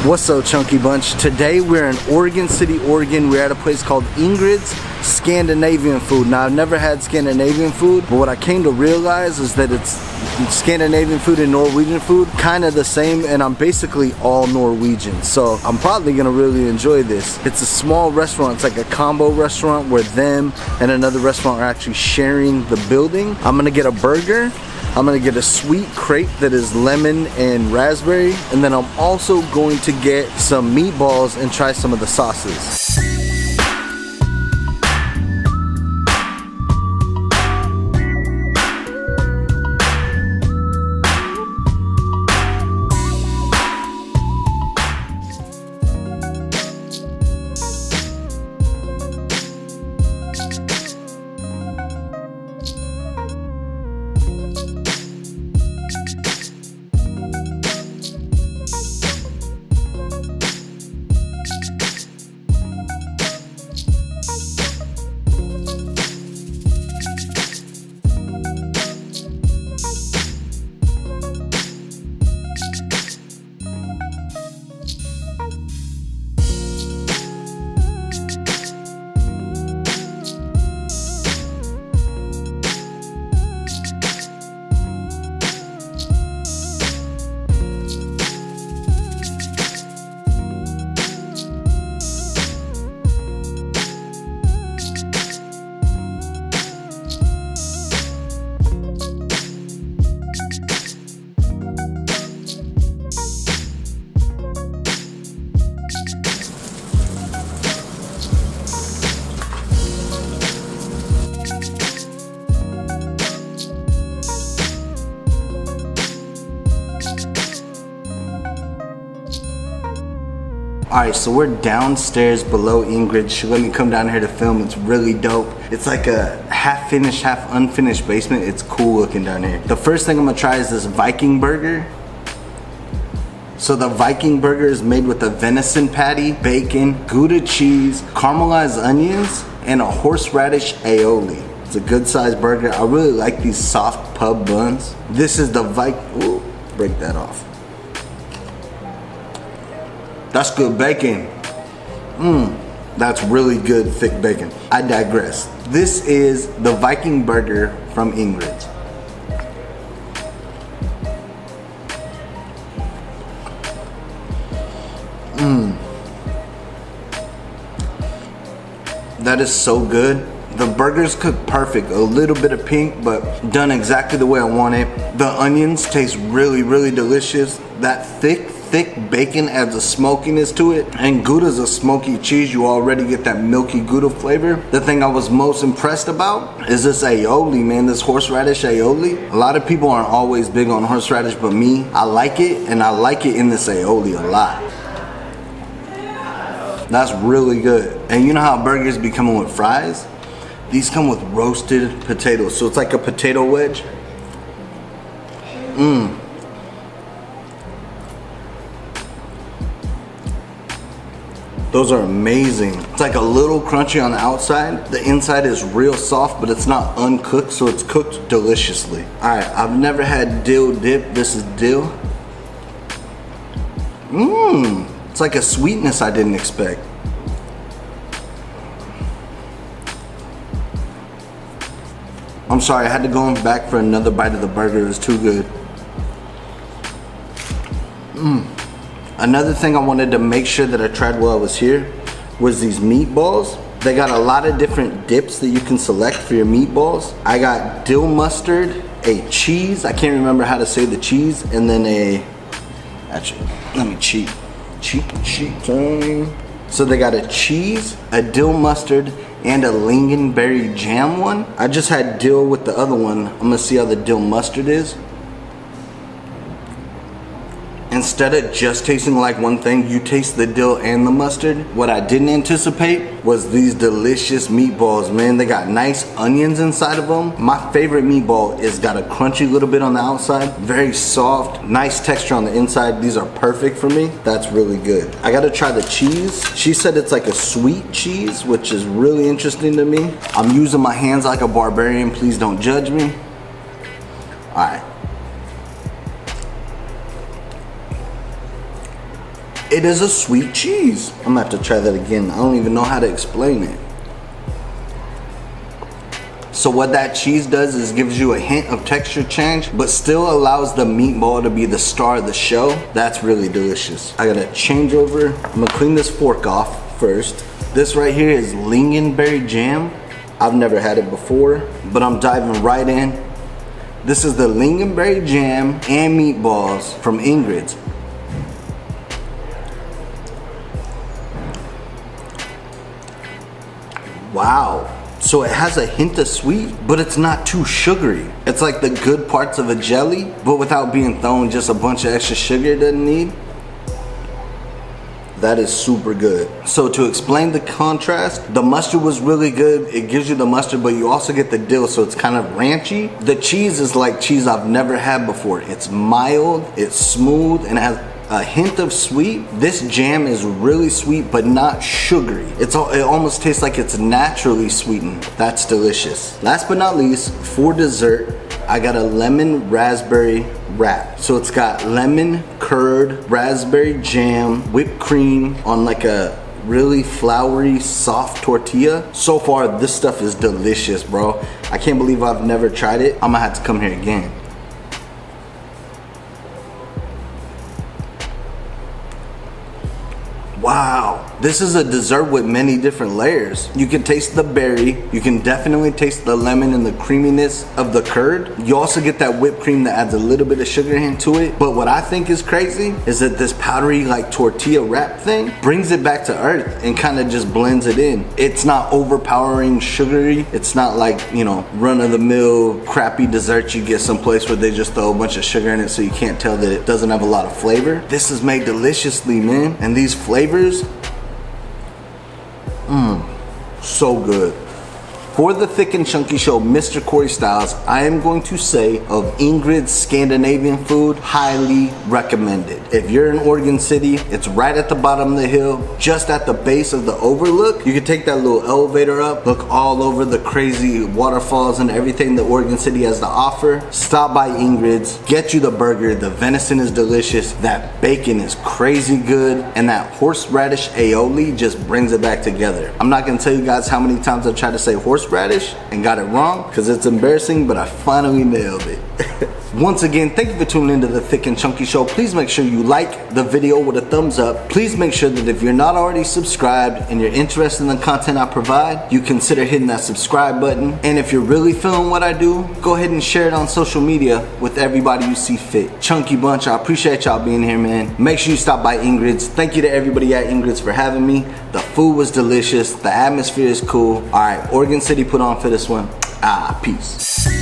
What's up, Chunky Bunch? Today we're in Oregon City, Oregon. We're at a place called Ingrid's Scandinavian food. Now, I've never had Scandinavian food, but what I came to realize is that it's Scandinavian food and Norwegian food kind of the same, and I'm basically all Norwegian, so I'm probably gonna really enjoy this. It's a small restaurant. It's like a combo restaurant where them and another restaurant are actually sharing the building. I'm gonna get a burger. I'm gonna get a sweet crepe that is lemon and raspberry, and then I'm also going to get some meatballs and try some of the sauces. Alright, so we're downstairs below Ingrid. She let me come down here to film. It's really dope. It's like a half finished, half unfinished basement. It's cool looking down here. The first thing I'm gonna try is this Viking Burger. So the Viking Burger is made with a venison patty, bacon, Gouda cheese, caramelized onions, and a horseradish aioli. It's a good sized burger. I really like these soft pub buns. This is the Ooh, break that off. That's good bacon. That's really good thick bacon. I digress. This is the Viking Burger from Ingrid's. That is so good. The burger's cooked perfect. A little bit of pink, but done exactly the way I want it. The onions taste really, really delicious. That thick bacon adds a smokiness to it, and Gouda's a smoky cheese. You already get that milky Gouda flavor. The thing I was most impressed about is this aioli, man, this horseradish aioli. A lot of people aren't always big on horseradish, but me, I like it, and I like it in this aioli a lot. That's really good. And you know how burgers be coming with fries? These come with roasted potatoes, so it's like a potato wedge. Those are amazing. It's like a little crunchy on the outside. The inside is real soft, but it's not uncooked, so it's cooked deliciously. All right, I've never had dill dip. This is dill. It's like a sweetness I didn't expect. I'm sorry, I had to go back for another bite of the burger. It was too good. Another thing I wanted to make sure that I tried while I was here was these meatballs. They got a lot of different dips that you can select for your meatballs. I got dill mustard, a cheese, I can't remember how to say the cheese, and then actually, let me cheat time. So they got a cheese, a dill mustard, and a Lingonberry Jam one. I just had dill with the other one. I'm gonna see how the dill mustard is. Instead of just tasting like one thing, you taste the dill and the mustard. What I didn't anticipate was these delicious meatballs, man. They got nice onions inside of them. My favorite meatball is got a crunchy little bit on the outside, very soft, nice texture on the inside. These are perfect for me. That's really good. I gotta try the cheese. She said it's like a sweet cheese, which is really interesting to me. I'm using my hands like a barbarian. Please don't judge me. All right. It is a sweet cheese. I'm gonna have to try that again. I don't even know how to explain it. So what that cheese does is gives you a hint of texture change, but still allows the meatball to be the star of the show. That's really delicious. I gotta change over. I'm gonna clean this fork off first. This right here is Lingonberry Jam. I've never had it before, but I'm diving right in. This is the Lingonberry Jam and meatballs from Ingrid's. Wow. So it has a hint of sweet, but it's not too sugary. It's like the good parts of a jelly, but without being thrown just a bunch of extra sugar it doesn't need. That is super good. So to explain the contrast, the mustard was really good. It gives you the mustard, but you also get the dill, so it's kind of ranchy. The cheese is like cheese I've never had before. It's mild, it's smooth, and it has a hint of sweet. This jam is really sweet, but not sugary. It almost tastes like it's naturally sweetened. That's delicious. Last but not least, for dessert, I got a lemon raspberry wrap. So it's got lemon, curd, raspberry jam, whipped cream on like a really floury, soft tortilla. So far, this stuff is delicious, bro. I can't believe I've never tried it. I'm gonna have to come here again. Wow, this is a dessert with many different layers. You can taste the berry, you can definitely taste the lemon and the creaminess of the curd. You also get that whipped cream that adds a little bit of sugar hint to it. But what I think is crazy is that this powdery like tortilla wrap thing brings it back to earth and kind of just blends it in. It's not overpowering sugary. It's not like, you know, run-of-the-mill crappy dessert you get someplace where they just throw a bunch of sugar in it so you can't tell that it doesn't have a lot of flavor. This is made deliciously, man. And these flavors, so good. For the Thick and Chunky Show, Mr. Corey Styles, I am going to say of Ingrid's Scandinavian food, highly recommended. If you're in Oregon City, it's right at the bottom of the hill, just at the base of the overlook. You can take that little elevator up, look all over the crazy waterfalls and everything that Oregon City has to offer. Stop by Ingrid's, get you the burger. The venison is delicious, that bacon is crazy good, and that horseradish aioli just brings it back together. I'm not gonna tell you guys how many times I've tried to say horseradish and got it wrong because it's embarrassing, but I finally nailed it. Once again, thank you for tuning into the Thick and Chunky Show. Please make sure you like the video with a thumbs up. Please make sure that if you're not already subscribed and you're interested in the content I provide, you consider hitting that subscribe button. And if you're really feeling what I do, go ahead and share it on social media with everybody you see fit. Chunky bunch, I appreciate y'all being here, man. Make sure you stop by Ingrid's. Thank you to everybody at Ingrid's for having me. The food was delicious. The atmosphere is cool. All right, Oregon City put on for this one. Peace.